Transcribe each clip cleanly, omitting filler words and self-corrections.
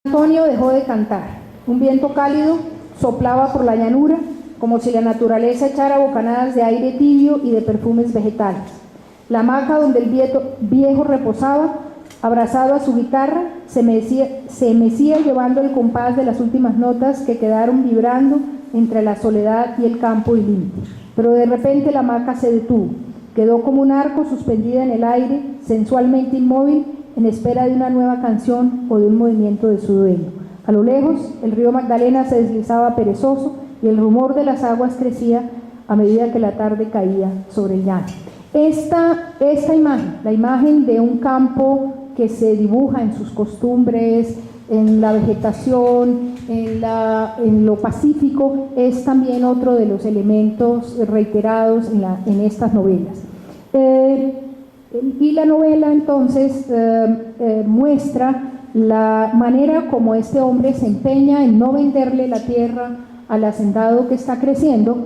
Antonio dejó de cantar. Un viento cálido soplaba por la llanura, como si la naturaleza echara bocanadas de aire tibio y de perfumes vegetales. La hamaca donde el viejo reposaba, abrazado a su guitarra, se mecía llevando el compás de las últimas notas que quedaron vibrando entre la soledad y el campo y límite. Pero de repente la hamaca se detuvo, quedó como un arco suspendida en el aire, sensualmente inmóvil, en espera de una nueva canción o de un movimiento de su dueño. A lo lejos, el río Magdalena se deslizaba perezoso y el rumor de las aguas crecía a medida que la tarde caía sobre el llano. Esta imagen, la imagen de un campo que se dibuja en sus costumbres, en la vegetación, en lo pacífico, es también otro de los elementos reiterados en estas novelas. Y la novela entonces muestra la manera como este hombre se empeña en no venderle la tierra al hacendado que está creciendo,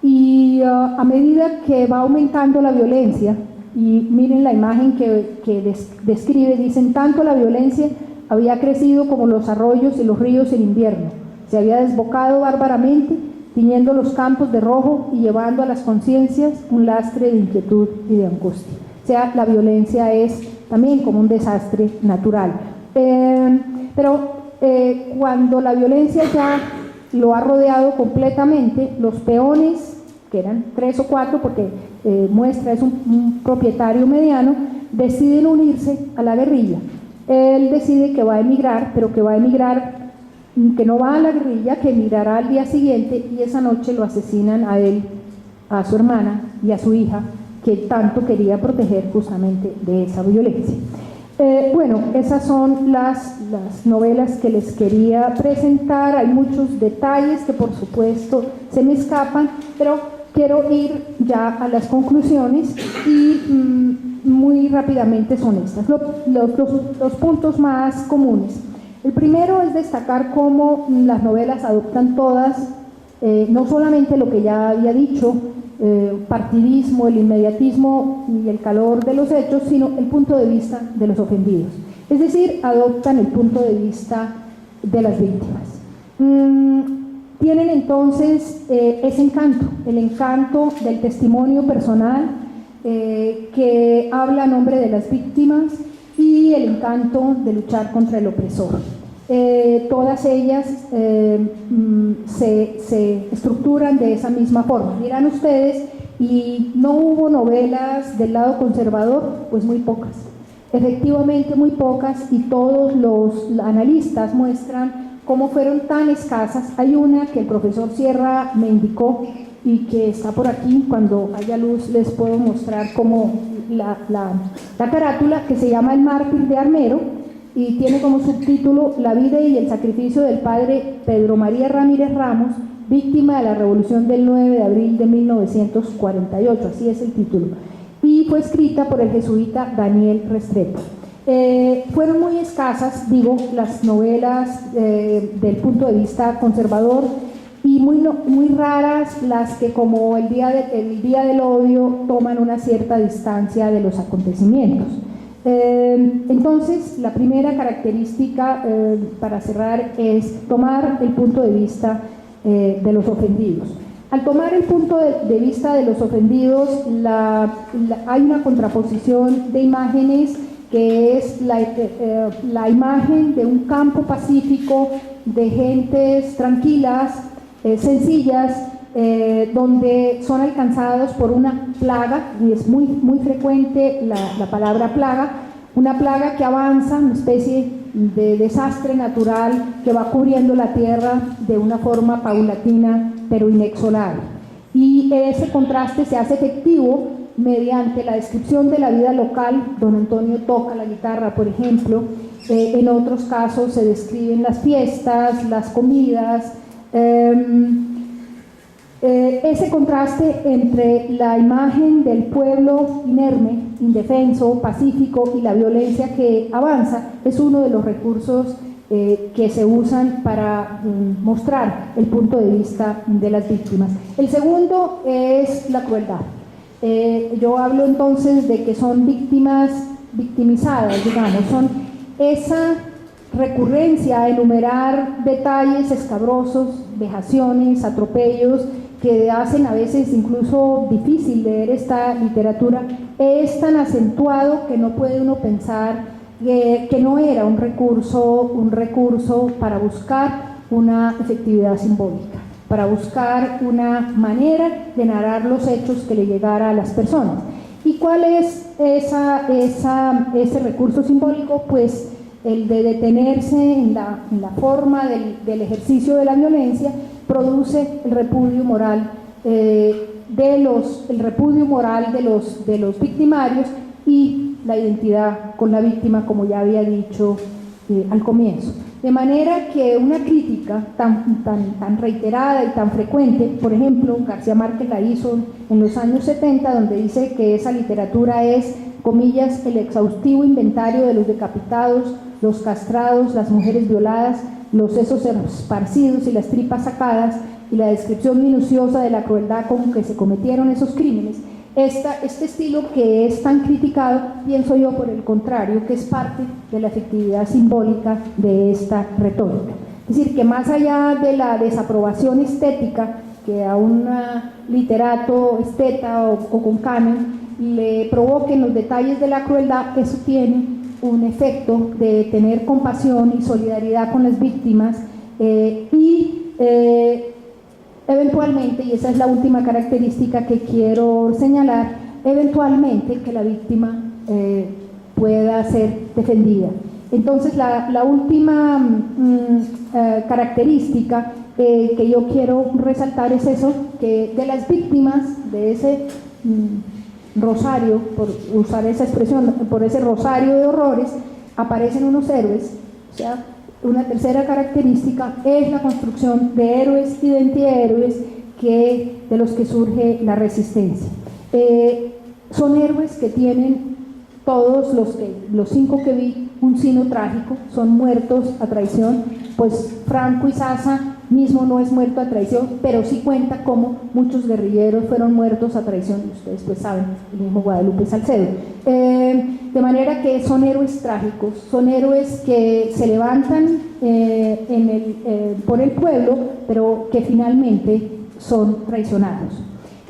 y a medida que va aumentando la violencia, y miren la imagen que describe, dicen: tanto la violencia había crecido como los arroyos y los ríos en invierno, se había desbocado bárbaramente, tiñendo los campos de rojo y llevando a las conciencias un lastre de inquietud y de angustia. O sea, la violencia es también como un desastre natural. Pero cuando la violencia ya lo ha rodeado completamente, los peones, que eran 3 o 4, porque muestra es un propietario mediano, deciden unirse a la guerrilla. Él decide que va a emigrar, pero que va a emigrar, que no va a la guerrilla, que emigrará al día siguiente, y esa noche lo asesinan a él, a su hermana y a su hija, que tanto quería proteger justamente de esa violencia. Bueno, esas son las novelas que les quería presentar. Hay muchos detalles que por supuesto se me escapan, pero quiero ir ya a las conclusiones y muy rápidamente son estas. Los puntos más comunes. El primero es destacar cómo las novelas adoptan todas, no solamente lo que ya había dicho, partidismo, el inmediatismo y el calor de los hechos, sino el punto de vista de los ofendidos. Es decir, adoptan el punto de vista de las víctimas. Tienen entonces ese encanto, el encanto del testimonio personal que habla a nombre de las víctimas, y el encanto de luchar contra el opresor. Todas ellas se estructuran de esa misma forma. Dirán ustedes, ¿y no hubo novelas del lado conservador? Pues muy pocas, efectivamente muy pocas, y todos los analistas muestran cómo fueron tan escasas. Hay una que el profesor Sierra me indicó y que está por aquí, cuando haya luz les puedo mostrar como la carátula, que se llama El mártir de Armero, y tiene como subtítulo La vida y el sacrificio del padre Pedro María Ramírez Ramos, víctima de la revolución del 9 de abril de 1948, así es el título, y fue escrita por el jesuita Daniel Restrepo. Fueron muy escasas, digo, las novelas del punto de vista conservador, y muy raras las que, como el día del odio, toman una cierta distancia de los acontecimientos. Entonces, la primera característica para cerrar es tomar el punto de vista de los ofendidos. Al tomar el punto de vista de los ofendidos, hay una contraposición de imágenes, que es la imagen de un campo pacífico, de gentes tranquilas, sencillas, donde son alcanzados por una plaga, y es muy frecuente la palabra plaga, una plaga que avanza, una especie de desastre natural que va cubriendo la tierra de una forma paulatina pero inexorable. Y ese contraste se hace efectivo mediante la descripción de la vida local. Don Antonio toca la guitarra, por ejemplo. En otros casos se describen las fiestas, las comidas. Ese contraste entre la imagen del pueblo inerme, indefenso, pacífico, y la violencia que avanza es uno de los recursos que se usan para mostrar el punto de vista de las víctimas. El segundo es la crueldad. Yo hablo entonces de que son víctimas victimizadas, digamos, son recurrencia a enumerar detalles escabrosos, vejaciones, atropellos, que hacen a veces incluso difícil leer esta literatura, es tan acentuado que no puede uno pensar que no era un recurso para buscar una efectividad simbólica, para buscar una manera de narrar los hechos que le llegara a las personas. ¿Y cuál es ese recurso simbólico? Pues el de detenerse en la forma del ejercicio de la violencia, produce el repudio moral de los victimarios y la identidad con la víctima, como ya había dicho al comienzo. De manera que una crítica tan reiterada y tan frecuente, por ejemplo, García Márquez la hizo en los años 70, donde dice que esa literatura es, comillas, el exhaustivo inventario de los decapitados, los castrados, las mujeres violadas, los sesos esparcidos y las tripas sacadas, y la descripción minuciosa de la crueldad con que se cometieron esos crímenes. Este estilo que es tan criticado, pienso yo, por el contrario, que es parte de la efectividad simbólica de esta retórica. Es decir, que más allá de la desaprobación estética que a un literato esteta o con canon le provoquen los detalles de la crueldad, eso tiene un efecto de tener compasión y solidaridad con las víctimas eventualmente, y esa es la última característica que quiero señalar, eventualmente que la víctima pueda ser defendida. Entonces la última característica que yo quiero resaltar es eso, que de las víctimas de ese rosario, por usar esa expresión, por ese rosario de horrores, aparecen unos héroes. O sea, una tercera característica es la construcción de héroes y de antihéroes de los que surge la resistencia. Son héroes que tienen todos los 5 que vi un sino trágico, son muertos a traición, pues Franco Izaza mismo no es muerto a traición, pero sí cuenta cómo muchos guerrilleros fueron muertos a traición, ustedes pues saben, el mismo Guadalupe Salcedo. De manera que son héroes trágicos, son héroes que se levantan por el pueblo, pero que finalmente son traicionados.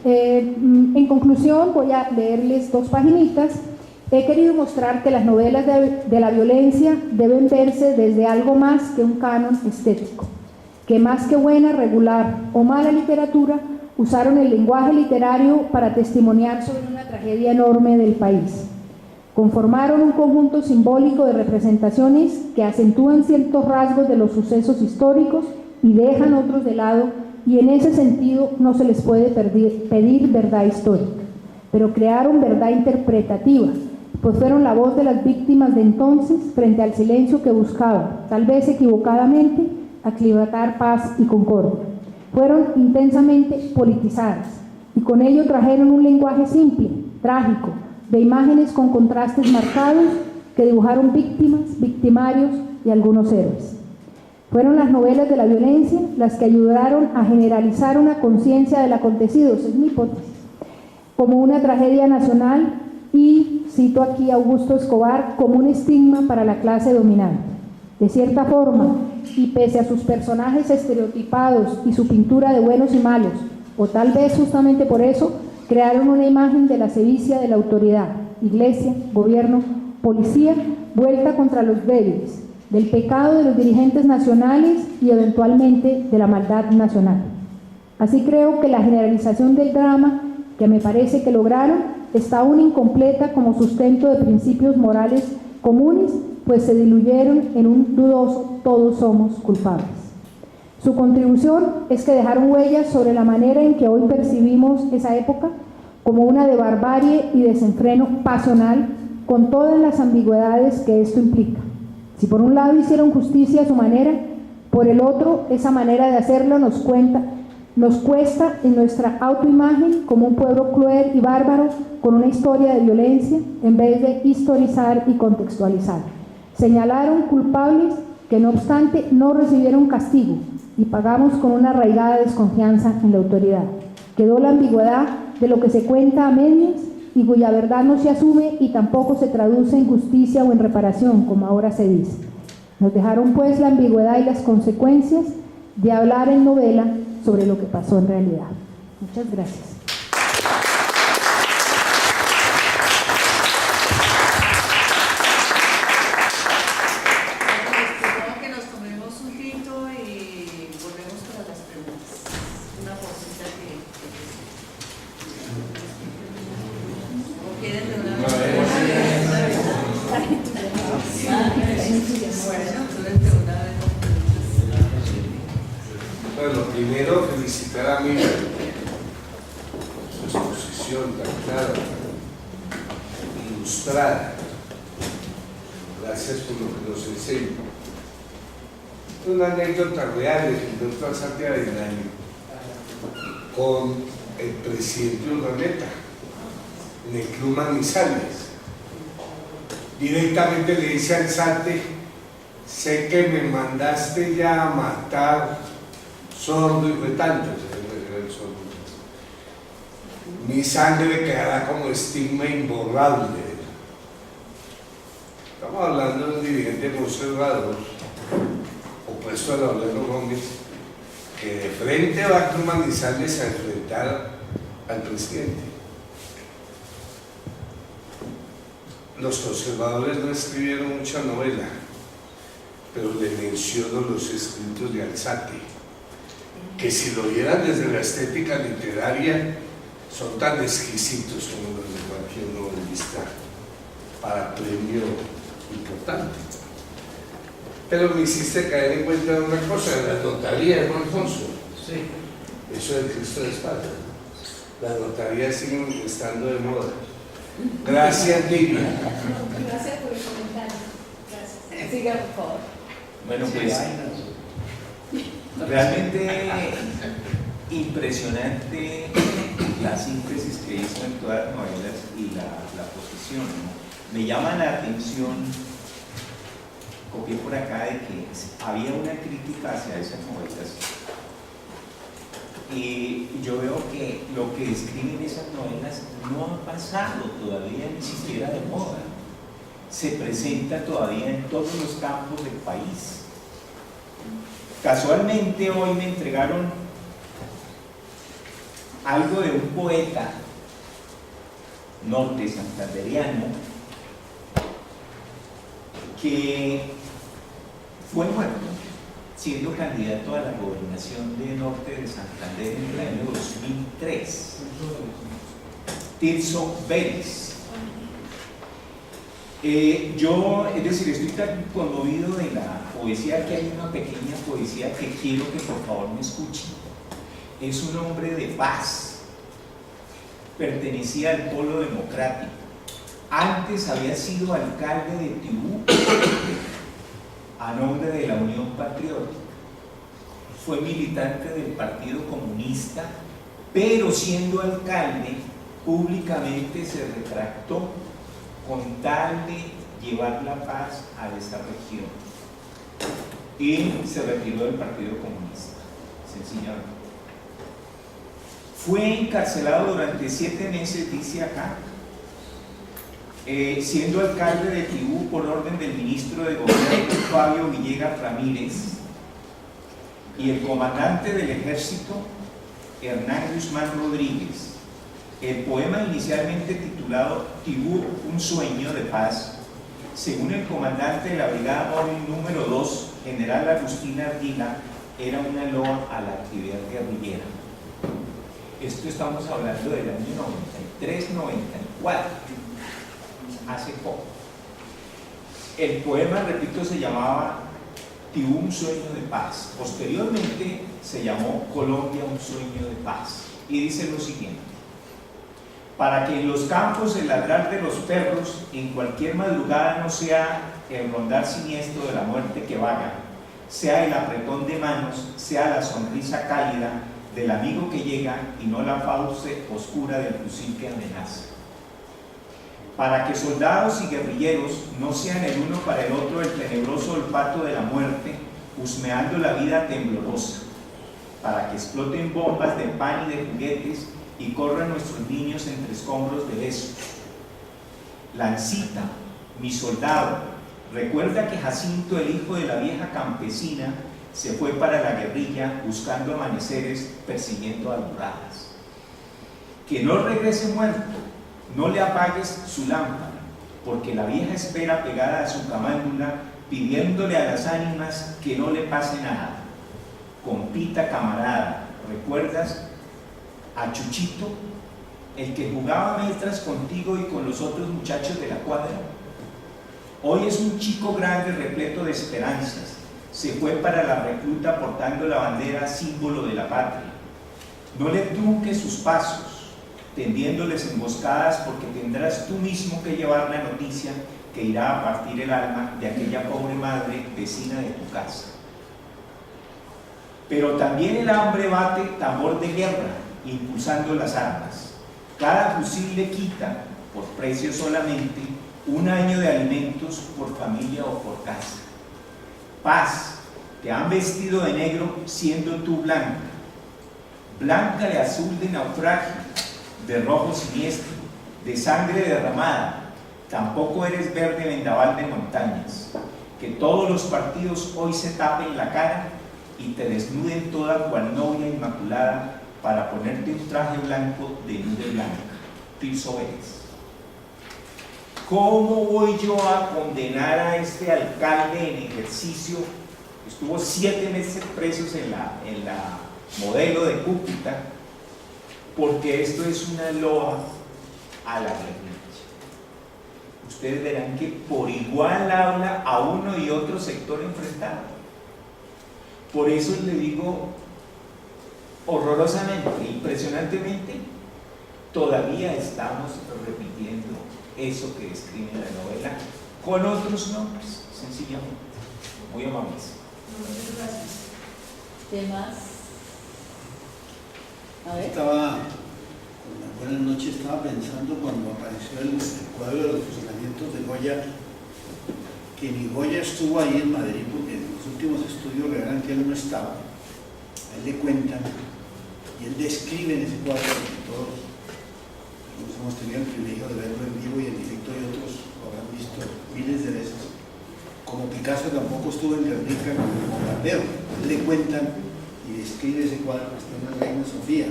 En conclusión, voy a leerles 2 paginitas. He querido mostrar que las novelas de la violencia deben verse desde algo más que un canon estético, que más que buena, regular o mala literatura, usaron el lenguaje literario para testimoniar sobre una tragedia enorme del país. Conformaron un conjunto simbólico de representaciones que acentúan ciertos rasgos de los sucesos históricos y dejan otros de lado, y en ese sentido no se les puede pedir verdad histórica, pero crearon verdad interpretativa, pues fueron la voz de las víctimas de entonces frente al silencio que buscaba, tal vez equivocadamente, aclimatar paz y concordia. Fueron intensamente politizadas y con ello trajeron un lenguaje simple, trágico, de imágenes con contrastes marcados que dibujaron víctimas, victimarios y algunos héroes. Fueron las novelas de la violencia las que ayudaron a generalizar una conciencia del acontecido, esa es mi hipótesis, como una tragedia nacional y, cito aquí a Augusto Escobar, como un estigma para la clase dominante. De cierta forma, y pese a sus personajes estereotipados y su pintura de buenos y malos, o tal vez justamente por eso, crearon una imagen de la sevicia de la autoridad, iglesia, gobierno, policía, vuelta contra los débiles, del pecado de los dirigentes nacionales y eventualmente de la maldad nacional. Así creo que la generalización del drama, que me parece que lograron, está aún incompleta como sustento de principios morales comunes, pues se diluyeron en un dudoso todos somos culpables. Su contribución es que dejaron huellas sobre la manera en que hoy percibimos esa época como una de barbarie y desenfreno pasional, con todas las ambigüedades que esto implica. Si por un lado hicieron justicia a su manera, por el otro esa manera de hacerlo nos cuesta en nuestra autoimagen como un pueblo cruel y bárbaro con una historia de violencia en vez de historizar y contextualizar. Señalaron culpables que no obstante no recibieron castigo y pagamos con una arraigada desconfianza en la autoridad. Quedó la ambigüedad de lo que se cuenta a medias y cuya verdad no se asume y tampoco se traduce en justicia o en reparación, como ahora se dice. Nos dejaron pues la ambigüedad y las consecuencias de hablar en novela sobre lo que pasó en realidad. Muchas gracias. Que nos tomemos un tinto y volvemos para las preguntas. Una cosita que ¿o quieren de una vez? Bueno, entonces de una vez. Bueno, primero felicitar a Miriam por su exposición tan clara, ilustrada. Gracias por lo que nos enseña. Una anécdota real del doctor Alzate Avendaño con el presidente Urdaneta en el Club Manizales. Directamente le dice a Alzate: sé que me mandaste ya a matar sordo y retante. Mi sangre quedará como estigma imborrable. Estamos hablando de un dirigente conservador, opuesto a Laureano Gómez, que de frente va a Club Manizales a enfrentar al presidente. Los conservadores no escribieron mucha novela, pero le menciono los escritos de Alzate, que si lo vieran desde la estética literaria son tan exquisitos como los de cualquier novelista para premio importante. Pero me hiciste caer en cuenta de una cosa: las notarías, ¿no, Alfonso? Sí. Eso del Cristo de Espada. Las notarías siguen estando de moda. Gracias, Livia. Gracias por el comentario. Gracias. Siga, por favor. Bueno, pues realmente impresionante la síntesis que hizo en todas las novelas y la posición, ¿no? Me llama la atención, copié por acá, de que había una crítica hacia esas novelas, y yo veo que lo que describen esas novelas no ha pasado todavía ni siquiera de moda, se presenta todavía en todos los campos del país. Casualmente hoy me entregaron algo de un poeta norte santanderiano que fue muerto siendo candidato a la gobernación de Norte de Santander en el año 2003, Tirso Vélez. Es decir, estoy tan conmovido de la poesía que hay una pequeña poesía que quiero que por favor me escuchen. Es un hombre de paz, pertenecía al Polo Democrático, antes había sido alcalde de Tibú a nombre de la Unión Patriótica, fue militante del Partido Comunista, pero siendo alcalde públicamente se retractó con tal de llevar la paz a esa región y se retiró del Partido Comunista, sencillamente. Fue encarcelado durante 7 meses, dice acá, siendo alcalde de Tibú por orden del ministro de Gobierno Fabio Villegas Ramírez y el comandante del ejército Hernán Guzmán Rodríguez. El poema inicialmente titulado Tibú, un sueño de paz, según el comandante de la brigada móvil número 2, general Agustín Ardila, era una loa a la actividad guerrillera. Esto estamos hablando del año 93-94, hace poco. El poema, repito, se llamaba Tibú, un sueño de paz. Posteriormente se llamó Colombia, un sueño de paz. Y dice lo siguiente: para que en los campos el ladrar de los perros en cualquier madrugada no sea el rondar siniestro de la muerte que vaga, sea el apretón de manos, sea la sonrisa cálida del amigo que llega y no la fauce oscura del fusil que amenaza. Para que soldados y guerrilleros no sean el uno para el otro el tenebroso olfato de la muerte, husmeando la vida temblorosa. Para que exploten bombas de pan y de juguetes y corran nuestros niños entre escombros de besos. Lancita, mi soldado, Recuerda que Jacinto, el hijo de la vieja campesina, se fue para la guerrilla buscando amaneceres, persiguiendo alborradas. Que no regrese muerto, no le apagues su lámpara, porque la vieja espera pegada a su camándula, pidiéndole a las ánimas que no le pase nada. Compita, camarada, ¿recuerdas a Chuchito, el que jugaba mientras contigo y con los otros muchachos de la cuadra? Hoy es un chico grande repleto de esperanzas. Se fue para la recluta portando la bandera, símbolo de la patria. No le trunques sus pasos, tendiéndoles emboscadas, porque tendrás tú mismo que llevar la noticia que irá a partir el alma de aquella pobre madre vecina de tu casa. Pero también el hambre bate tambor de guerra, impulsando las armas. Cada fusil le quita, por precio solamente, 1 año de alimentos por familia o por casa. Paz, te han vestido de negro siendo tú blanca, blanca de azul de naufragio, de rojo siniestro, de sangre derramada. Tampoco eres verde vendaval de montañas. Que todos los partidos hoy se tapen la cara y te desnuden toda cual novia inmaculada para ponerte un traje blanco de nube blanca. Tirso Vélez. ¿Cómo voy yo a condenar a este alcalde en ejercicio? Estuvo 7 meses presos en la modelo de Cúcuta, porque esto es una loa a la guerrilla. Ustedes verán que por igual habla a uno y otro sector enfrentado. Por eso le digo, horrorosamente, impresionantemente, todavía estamos repitiendo eso que describe la novela con otros nombres, sencillamente. Muy amables. Muchas gracias. ¿Temas? A ver. Buenas noches, estaba pensando cuando apareció el cuadro de los fusilamientos de Goya, que ni Goya estuvo ahí en Madrid, porque en los últimos estudios revelan que él no estaba. A él le cuentan y él describe en ese cuadro que todos hemos tenido el privilegio de verlo en vivo y en directo, y otros lo habrán visto miles de veces. Como Picasso tampoco estuvo en Guernica como bombardeo. Él le cuentan y describe ese cuadro que está en la Reina Sofía.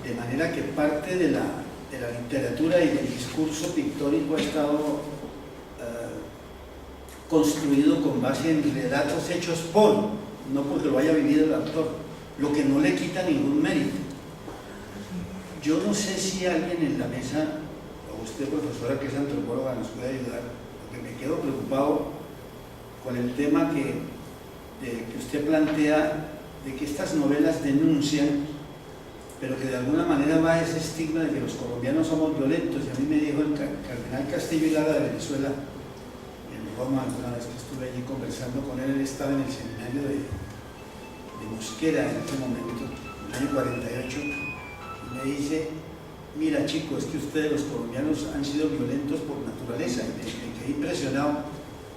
De manera que parte de la literatura y del discurso pictórico ha estado construido con base en relatos hechos por, no porque lo haya vivido el autor, lo que no le quita ningún mérito. Yo no sé si alguien en la mesa, o usted, profesora, que es antropóloga, nos puede ayudar, porque me quedo preocupado con el tema que usted plantea, de que estas novelas denuncian, pero que de alguna manera va ese estigma de que los colombianos somos violentos. Y a mí me dijo el cardenal Castillo y Lara de Venezuela, en Roma, alguna vez que estuve allí conversando con él, él estaba en el seminario de Mosquera en ese momento, en el año 48, y me dice: mira, chicos, es que ustedes los colombianos han sido violentos por naturaleza. Y me quedé impresionado,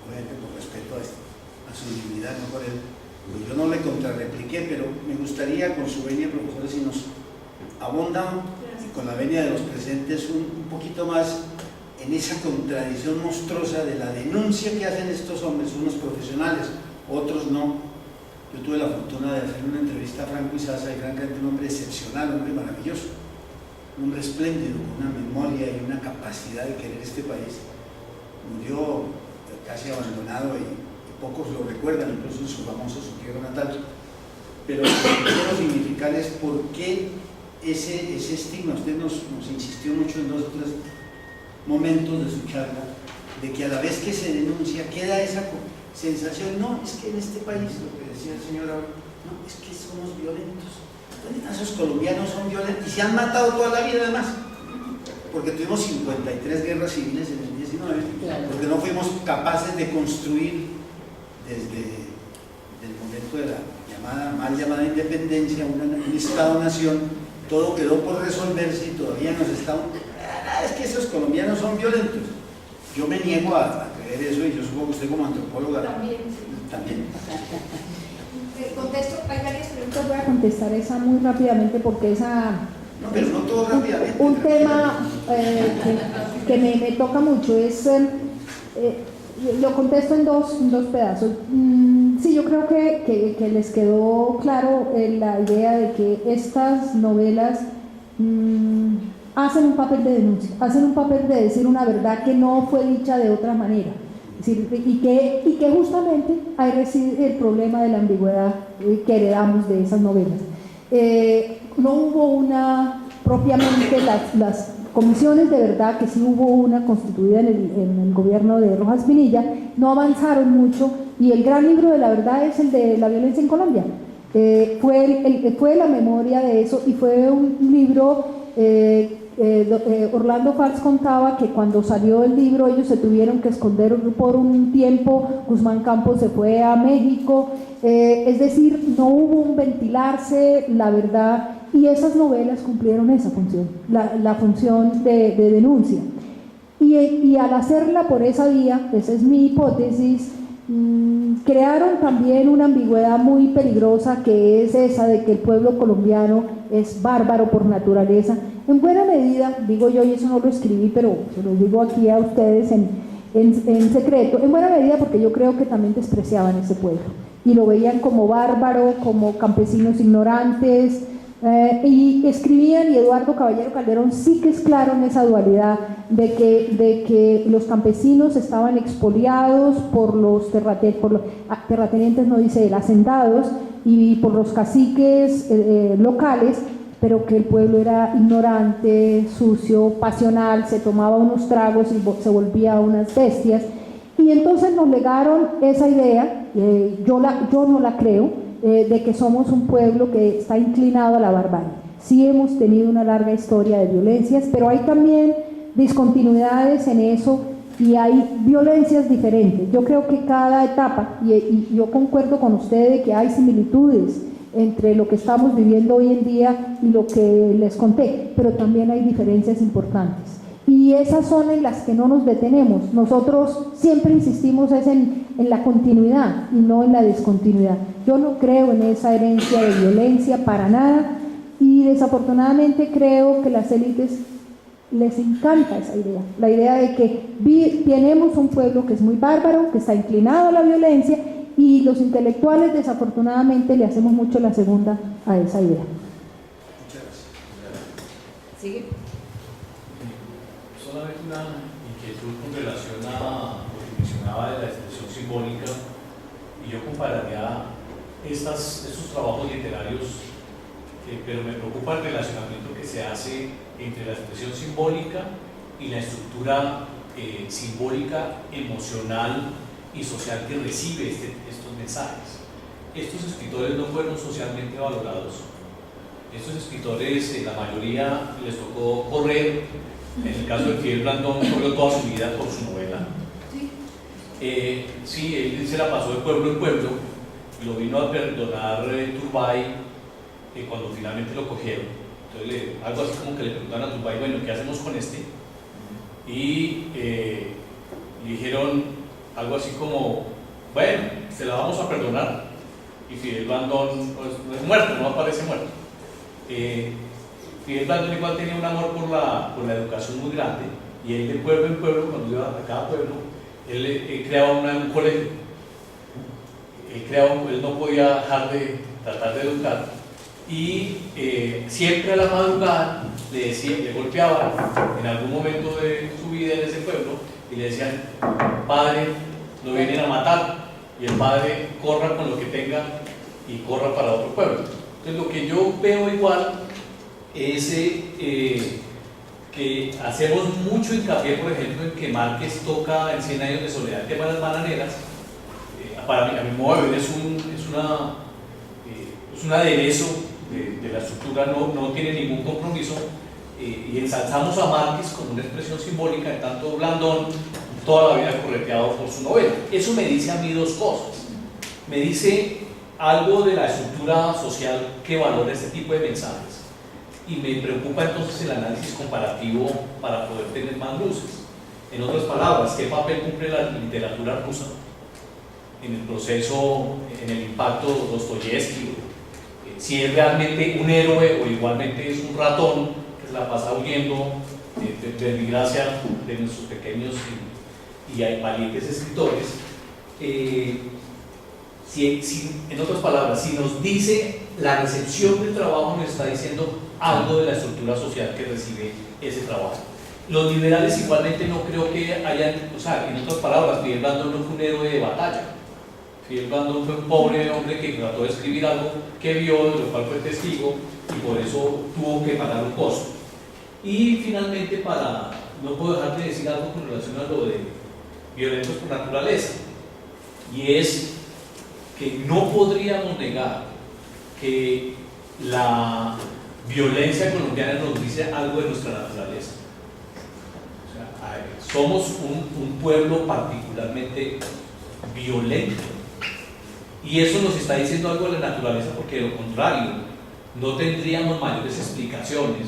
obviamente por respeto a su dignidad, no por él. Pues yo no le contrarrepliqué, pero me gustaría, con su venia, profesores, si nos abondan, y con la venia de los presentes, un poquito más en esa contradicción monstruosa de la denuncia que hacen estos hombres, unos profesionales, otros no. Yo tuve la fortuna de hacer una entrevista a Franco Isaza, y francamente un hombre excepcional, un hombre maravilloso, un hombre espléndido, con una memoria y una capacidad de querer este país. Murió casi abandonado y pocos lo recuerdan, incluso en su famoso su tierra natal. Pero lo que quiero significar es por qué ese estigma. Usted nos insistió mucho en 2 o 3 momentos de su charla, de que a la vez que se denuncia queda esa sensación: no, es que en este país, lo que decía el señor ahora, no, es que somos violentos. Esos colombianos son violentos y se han matado toda la vida además, porque tuvimos 53 guerras civiles en el 19, porque no fuimos capaces de construir desde el momento de la mal llamada independencia, un Estado-nación. Todo quedó por resolverse y todavía nos estamos... es que esos colombianos son violentos. Yo me niego a creer eso, y yo supongo que usted como antropóloga también. Contesto, hay varias preguntas, voy a contestar esa muy rápidamente, porque esa... No, pero no todo rápidamente. Un tema que me toca mucho es... Lo contesto en dos pedazos. Sí, yo creo que les quedó claro la idea de que estas novelas hacen un papel de denuncia, hacen un papel de decir una verdad que no fue dicha de otra manera. Es decir, y que justamente ahí reside el problema de la ambigüedad que heredamos de esas novelas. No hubo propiamente las comisiones de verdad, que sí hubo una constituida en el gobierno de Rojas Pinilla, no avanzaron mucho, y el gran libro de la verdad es el de la violencia en Colombia. Fue la memoria de eso, y fue un libro, Orlando Fals contaba que cuando salió el libro ellos se tuvieron que esconder por un tiempo, Guzmán Campos se fue a México, es decir, no hubo un ventilarse la verdad, y esas novelas cumplieron esa función, la función de denuncia. Y al hacerla por esa vía, esa es mi hipótesis, crearon también una ambigüedad muy peligrosa, que es esa de que el pueblo colombiano es bárbaro por naturaleza. En buena medida, digo yo, y eso no lo escribí, pero se lo digo aquí a ustedes en secreto, en buena medida porque yo creo que también despreciaban ese pueblo y lo veían como bárbaro, como campesinos ignorantes, y escribían, y Eduardo Caballero Calderón sí que es claro en esa dualidad de que los campesinos estaban expoliados por los terratenientes, no dice él, hacendados, y por los caciques locales, pero que el pueblo era ignorante, sucio, pasional, se tomaba unos tragos y se volvía unas bestias. Y entonces nos legaron esa idea, yo no la creo, de que somos un pueblo que está inclinado a la barbarie. Sí hemos tenido una larga historia de violencias, pero hay también discontinuidades en eso, y hay violencias diferentes. Yo creo que cada etapa, y yo concuerdo con usted de que hay similitudes entre lo que estamos viviendo hoy en día y lo que les conté, pero también hay diferencias importantes. Y esas son en las que no nos detenemos. Nosotros siempre insistimos en la continuidad y no en la discontinuidad. Yo no creo en esa herencia de violencia para nada, y desafortunadamente creo que las élites les encanta esa idea, la idea de que tenemos un pueblo que es muy bárbaro, que está inclinado a la violencia, y los intelectuales desafortunadamente le hacemos mucho la segunda a esa idea. Muchas gracias. ¿Sigue? Solamente una inquietud con relación a lo que mencionaba de la expresión simbólica, y yo compararía estos trabajos literarios, pero me preocupa el relacionamiento que se hace entre la expresión simbólica y la estructura simbólica, emocional y social que recibe estos mensajes. Estos escritores no fueron socialmente valorados. Estos escritores, la mayoría les tocó correr. En el caso de Fidel Blandón, corrió toda su vida por su novela. Sí, él se la pasó de pueblo en pueblo, y lo vino a perdonar Turbay cuando finalmente lo cogieron. Entonces, algo así como que le preguntaron a Turbay, bueno, ¿qué hacemos con este? Y le dijeron algo así como, bueno, se la vamos a perdonar. Y Fidel Blandón pues, no es muerto, no aparece muerto. Fidel Blandón igual tenía un amor por la educación muy grande, y él de pueblo en pueblo, cuando iba a cada pueblo, él creaba un colegio. Él no podía dejar de tratar de educar, y siempre a la madrugada le golpeaban en algún momento de su vida en ese pueblo, y le decían, padre, lo vienen a matar, y el padre corra con lo que tenga y corra para otro pueblo. Entonces lo que yo veo igual es que hacemos mucho hincapié, por ejemplo, en que Márquez toca en 100 años de soledad el tema de las bananeras. Para mí, a mi modo de ver, es un aderezo de la estructura, no tiene ningún compromiso, y ensalzamos a Márquez como una expresión simbólica, en tanto Blandón toda la vida correteado por su novela. Eso me dice a mí dos cosas. Me dice algo de la estructura social que valora este tipo de mensajes, y me preocupa entonces el análisis comparativo para poder tener más luces. En otras palabras, ¿qué papel cumple la literatura rusa en el proceso, en el impacto de Dostoyevsky? Si es realmente un héroe o igualmente es un ratón que se la pasa huyendo de desgracia de nuestros pequeños y hay valientes escritores, en otras palabras, si nos dice la recepción del trabajo, nos está diciendo algo de la estructura social que recibe ese trabajo. Los liberales igualmente no creo que hayan, o sea, en otras palabras, Fidel Blandón no fue un héroe de batalla. Fidel Blandón fue un pobre hombre que trató de escribir algo que vio, de lo cual fue testigo, y por eso tuvo que pagar un costo. Y finalmente, no puedo dejar de decir algo con relación a lo de violentos por naturaleza, y es que no podríamos negar que la violencia colombiana nos dice algo de nuestra naturaleza. O sea, somos un pueblo particularmente violento, y eso nos está diciendo algo de la naturaleza, porque de lo contrario no tendríamos mayores explicaciones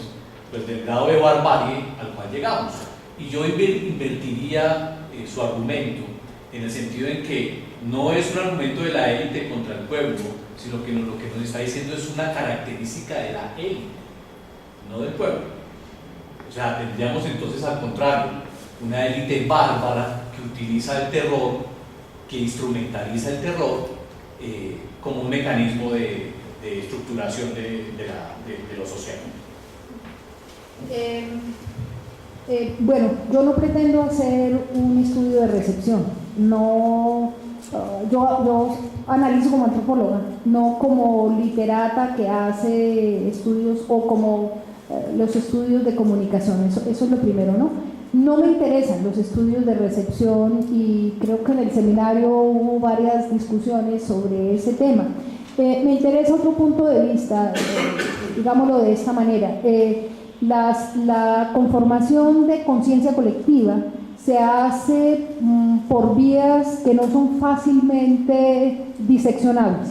pues, del grado de barbarie al cual llegamos. Y yo invertiría su argumento en el sentido en que no es un argumento de la élite contra el pueblo, sino que lo que nos está diciendo es una característica de la élite, no del pueblo. O sea, tendríamos entonces al contrario una élite bárbara que utiliza el terror, que instrumentaliza el terror como un mecanismo de estructuración de lo social. Bueno, yo no pretendo hacer un estudio de recepción, no, yo analizo como antropóloga, no como literata que hace estudios o como los estudios de comunicación, eso es lo primero, ¿no? No me interesan los estudios de recepción y creo que en el seminario hubo varias discusiones sobre ese tema. Me interesa otro punto de vista, digámoslo de esta manera. La conformación de conciencia colectiva se hace por vías que no son fácilmente diseccionables.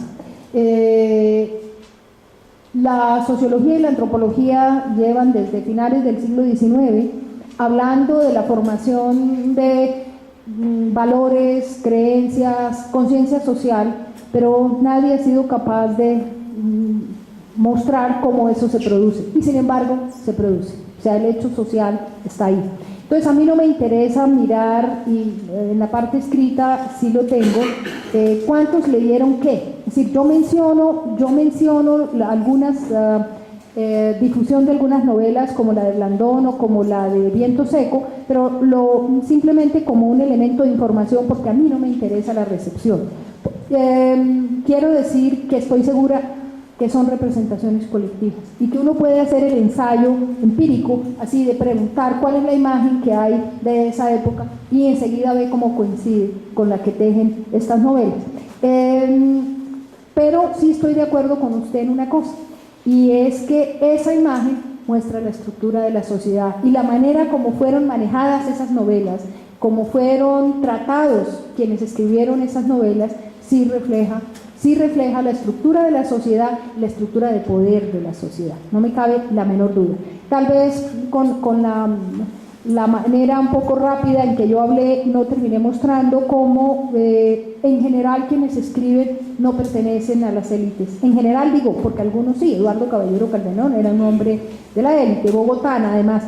La sociología y la antropología llevan desde finales del siglo XIX hablando de la formación de valores, creencias, conciencia social, pero nadie ha sido capaz de mostrar cómo eso se produce, y sin embargo se produce, o sea, el hecho social está ahí. Entonces a mí no me interesa mirar, y en la parte escrita sí lo tengo, cuántos leyeron qué, es decir, yo menciono algunas difusión de algunas novelas como la de Blandón o como la de Viento Seco, pero simplemente como un elemento de información, porque a mí no me interesa la recepción. Quiero decir que estoy segura que son representaciones colectivas y que uno puede hacer el ensayo empírico, así de preguntar cuál es la imagen que hay de esa época y enseguida ve cómo coincide con la que tejen estas novelas. Pero sí estoy de acuerdo con usted en una cosa, y es que esa imagen muestra la estructura de la sociedad y la manera como fueron manejadas esas novelas, como fueron tratados quienes escribieron esas novelas, sí refleja la estructura de la sociedad, la estructura de poder de la sociedad, no me cabe la menor duda. Tal vez con la manera un poco rápida en que yo hablé no terminé mostrando cómo en general quienes escriben no pertenecen a las élites. En general digo, porque algunos sí, Eduardo Caballero Calderón era un hombre de la élite, bogotana además,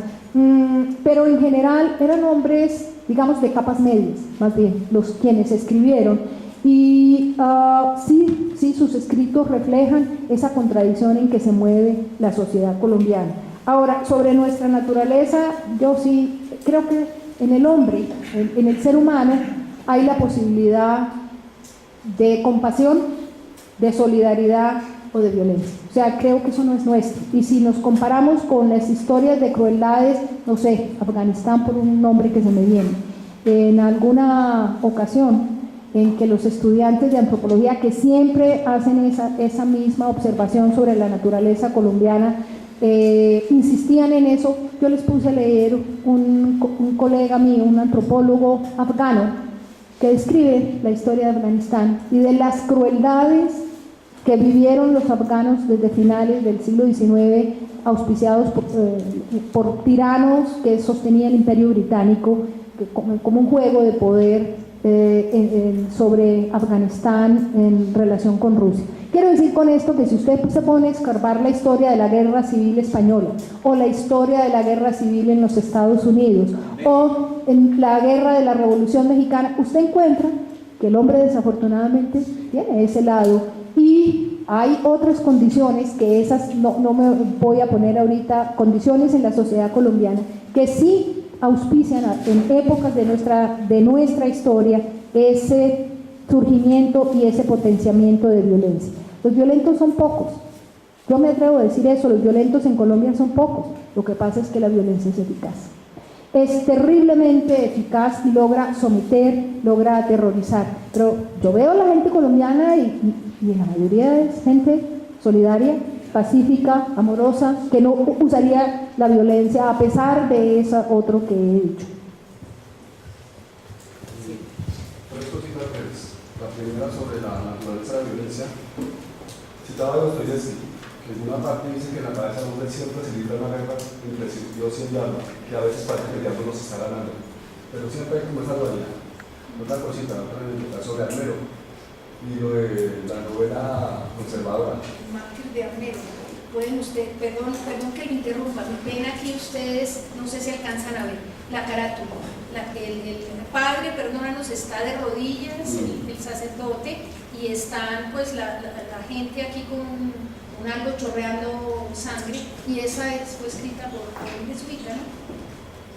pero en general eran hombres, digamos, de capas medias, más bien, los quienes escribieron. Y sí, sus escritos reflejan esa contradicción en que se mueve la sociedad colombiana. Ahora, sobre nuestra naturaleza, yo sí creo que en el hombre, en el ser humano, hay la posibilidad de compasión, de solidaridad o de violencia. O sea, creo que eso no es nuestro. Y si nos comparamos con las historias de crueldades, no sé, Afganistán por un nombre que se me viene, en alguna ocasión en que los estudiantes de antropología que siempre hacen esa misma observación sobre la naturaleza colombiana insistían en eso, yo les puse a leer un colega mío, un antropólogo afgano, que describe la historia de Afganistán y de las crueldades que vivieron los afganos desde finales del siglo XIX, auspiciados por tiranos que sostenían el imperio británico, como un juego de poder sobre Afganistán en relación con Rusia. Quiero decir con esto que si usted se pone a escarbar la historia de la guerra civil española o la historia de la guerra civil en los Estados Unidos o en la guerra de la Revolución Mexicana, usted encuentra que el hombre desafortunadamente tiene ese lado, y hay otras condiciones que esas no me voy a poner ahorita, condiciones en la sociedad colombiana que sí auspician en épocas de nuestra historia ese surgimiento y ese potenciamiento de violencia. Los violentos son pocos, yo me atrevo a decir eso, los violentos en Colombia son pocos, lo que pasa es que la violencia es eficaz. Es terriblemente eficaz y logra someter, logra aterrorizar, pero yo veo a la gente colombiana y la mayoría es gente solidaria, pacífica, amorosa, que no usaría la violencia a pesar de eso otro que he dicho. Tres cositas breves. La primera sobre la naturaleza de la violencia. Citaba a Dostoyevsky, que en una parte dice que en la cabeza del hombre siempre se libra una guerra entre Dios y el diablo, que a veces parece que el diablo nos está ganando, pero siempre hay como esa dualidad. Otra cosita, otra anécdota sobre Armero y lo de la novela conservadora. Mártir de Armero. Pueden ustedes, perdón que lo interrumpa, me ven aquí ustedes, no sé si alcanzan a ver la carátula, el padre, perdónanos, está de rodillas, el sacerdote, y están pues la gente aquí con algo chorreando sangre, y esa fue escrita por un jesuita, ¿no?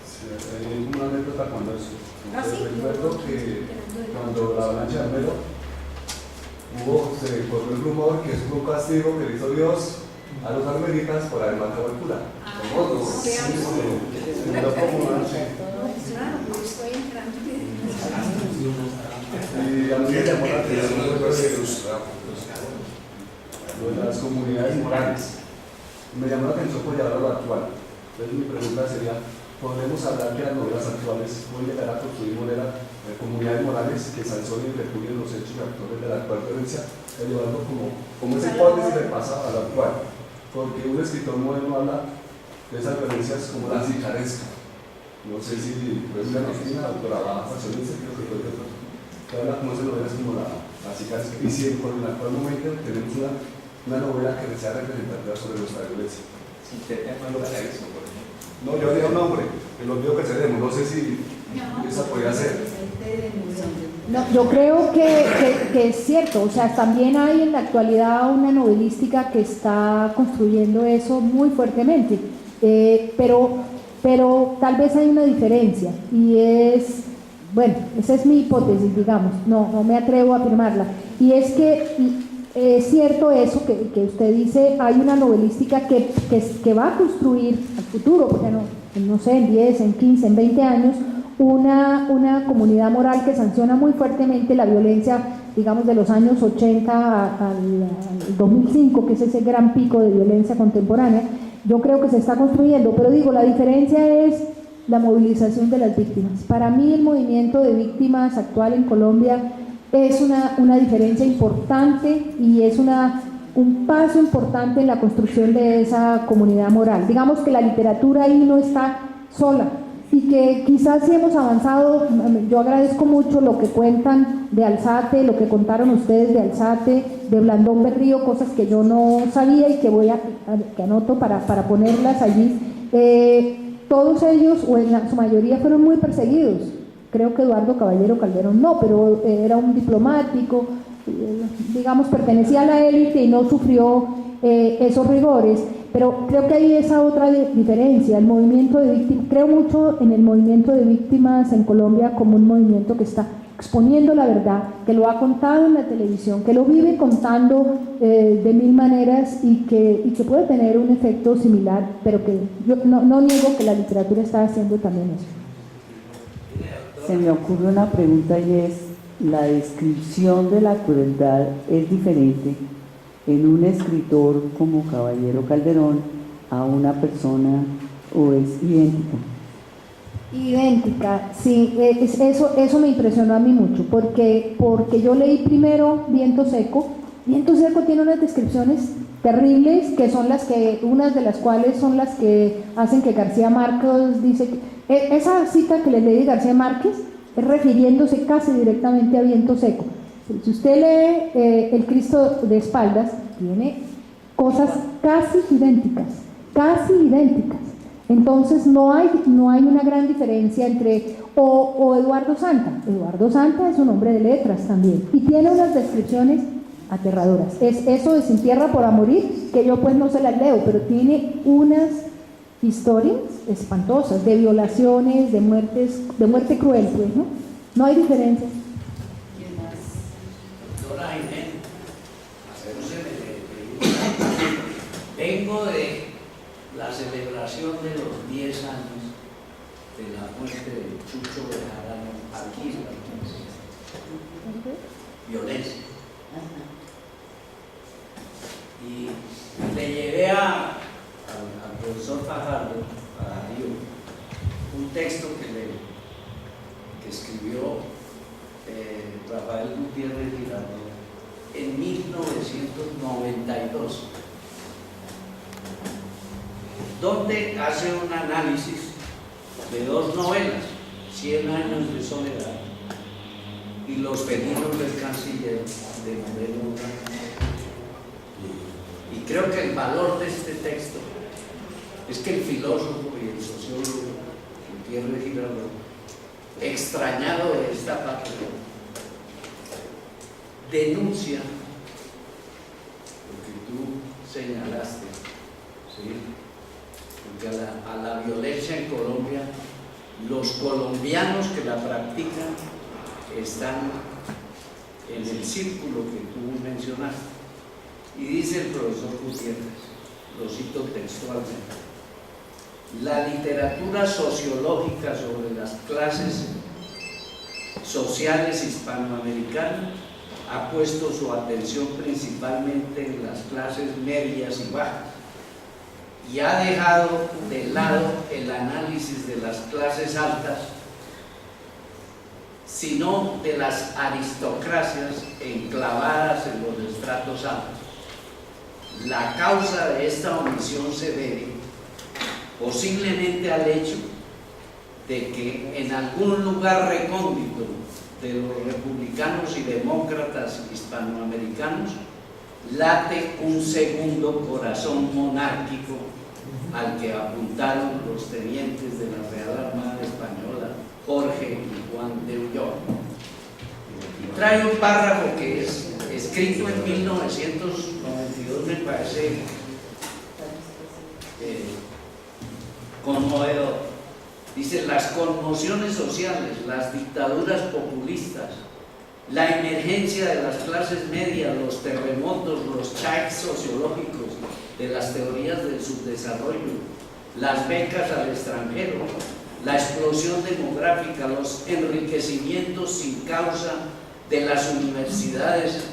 Sí, hay una anécdota cuando eso. Sí. Recuerdo que cuando la avalancha de Armero se corrió el rumor que eso fue un castigo que le hizo Dios a los armeritas por haber matado al cura. Claro, estoy entrando. Y a mí me llamó la atención lo de las comunidades morales. Me llamó la atención por llevar a lo actual. Entonces mi pregunta sería, ¿podemos hablar que las novelas actuales pueden llegar a construir comunidades morales que sancionen y repudien los hechos y actores de la actual violencia, llevando como esa hipótesis le pasa a la actual? Porque un escritor moderno habla de esas violencias como la sicaresca. No sé si Silvia Nostina, la doctora Baja Faccionista, creo que fue de otro, que habla como esas novelas como la sicaresca. Y si en el actual momento tenemos una novela que sea representativa sobre nuestra violencia. No, yo diría un nombre, el olvido que tenemos, no sé si esa podría ser. No, yo creo que es cierto, o sea, también hay en la actualidad una novelística que está construyendo eso muy fuertemente, pero tal vez hay una diferencia, y es, bueno, esa es mi hipótesis, digamos, no me atrevo a afirmarla, y es que es cierto eso que usted dice, hay una novelística que va a construir al futuro, porque no sé, en 10, en 15, en 20 años, una comunidad moral que sanciona muy fuertemente la violencia, digamos, de los años 80 al 2005, que es ese gran pico de violencia contemporánea. Yo creo que se está construyendo, pero digo, la diferencia es la movilización de las víctimas. Para mí el movimiento de víctimas actual en Colombia es una diferencia importante y es un paso importante en la construcción de esa comunidad moral. Digamos que la literatura ahí no está sola, y que quizás sí hemos avanzado. Yo agradezco mucho lo que cuentan de Alzate, lo que contaron ustedes de Alzate, de Blandón Berrío, cosas que yo no sabía y que anoto para ponerlas allí. Todos ellos, o en su mayoría, fueron muy perseguidos. Creo que Eduardo Caballero Calderón no, pero era un diplomático, digamos, pertenecía a la élite y no sufrió esos rigores. Pero creo que hay esa otra diferencia, el movimiento de víctimas. Creo mucho en el movimiento de víctimas en Colombia como un movimiento que está exponiendo la verdad, que lo ha contado en la televisión, que lo vive contando de mil maneras y que puede tener un efecto similar, pero que yo no niego que la literatura está haciendo también eso. Se me ocurre una pregunta, y es: la descripción de la crueldad es diferente en un escritor como Caballero Calderón a una persona, o es idéntica? Idéntica, sí, eso me impresionó a mí mucho, porque yo leí primero Viento Seco. Viento Seco tiene unas descripciones terribles, que son unas de las cuales son las que hacen que García Márquez dice, esa cita que les leí de García Márquez, es refiriéndose casi directamente a viento seco. Si usted lee el Cristo de espaldas, tiene cosas casi idénticas, entonces no hay una gran diferencia entre, o Eduardo Santa. Eduardo Santa es un hombre de letras también, y tiene unas descripciones aterradoras. Es eso de Sin Tierra para Morir, que yo pues no se las leo, pero tiene unas historias espantosas, de violaciones, de muerte cruel, pues, ¿no? No hay diferencia. ¿Quién más? Doctora Jiménez, vengo de la celebración de los 10 años de la muerte de Chucho Bejarano aquí en la universidad. Violencia. Y le llevé al profesor Fajardo, a Darío, un texto que escribió Rafael Gutiérrez Girardot en 1992, donde hace un análisis de 2 novelas, 100 años de soledad y Los felinos del canciller de Moreno Urraca. Y creo que el valor de este texto es que el filósofo y el sociólogo Gutiérrez Girardot, extrañado de esta patria, denuncia lo que tú señalaste, ¿sí? Porque a la violencia en Colombia, los colombianos que la practican están en el círculo que tú mencionaste. Y dice el profesor Gutiérrez, lo cito textualmente: la literatura sociológica sobre las clases sociales hispanoamericanas ha puesto su atención principalmente en las clases medias y bajas y ha dejado de lado el análisis de las clases altas, sino de las aristocracias enclavadas en los estratos altos. La causa de esta omisión se debe posiblemente al hecho de que en algún lugar recóndito de los republicanos y demócratas hispanoamericanos late un segundo corazón monárquico al que apuntaron los tenientes de la Real Armada Española, Jorge y Juan de Ulloa. Y trae un párrafo que es escrito en 1992, me parece conmovedor. Dice: las conmociones sociales, las dictaduras populistas, la emergencia de las clases medias, los terremotos, los shocks sociológicos de las teorías del subdesarrollo, las becas al extranjero, la explosión demográfica, los enriquecimientos sin causa de las universidades,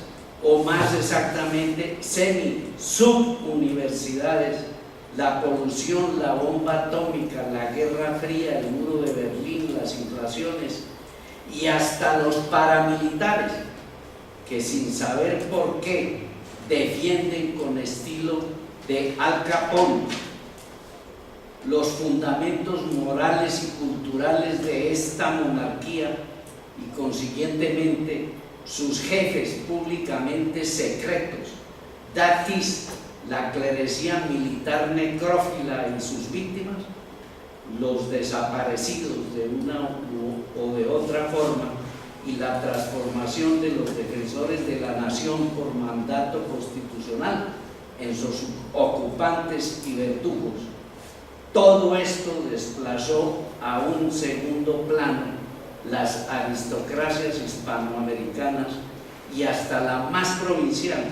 o más exactamente semi-subuniversidades, la polución, la bomba atómica, la Guerra Fría, el muro de Berlín, las inflaciones y hasta los paramilitares que, sin saber por qué, defienden con estilo de Al Capone los fundamentos morales y culturales de esta monarquía y consiguientemente sus jefes públicamente secretos, datis la clerecía militar necrófila y sus víctimas, los desaparecidos de una o de otra forma, y la transformación de los defensores de la nación por mandato constitucional en sus ocupantes y verdugos. Todo esto desplazó a un segundo plano las aristocracias hispanoamericanas y hasta la más provincial,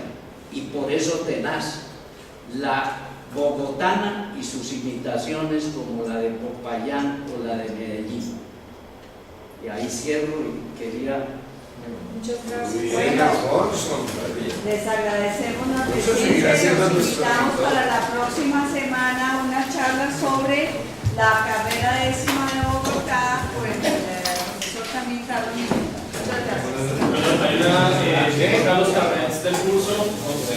y por eso tenaz, la bogotana y sus imitaciones como la de Popayán o la de Medellín. Y ahí cierro y quería... Muchas gracias. Buena, Orson. Les agradecemos la Eso presencia seguirá y siendo los nuestro invitamos sector. para la próxima semana una charla sobre la carrera décima de Bogotá por el profesor también Carlos Miguel. Muchas gracias. Bueno, hay una, Carlos Carreras del curso, entonces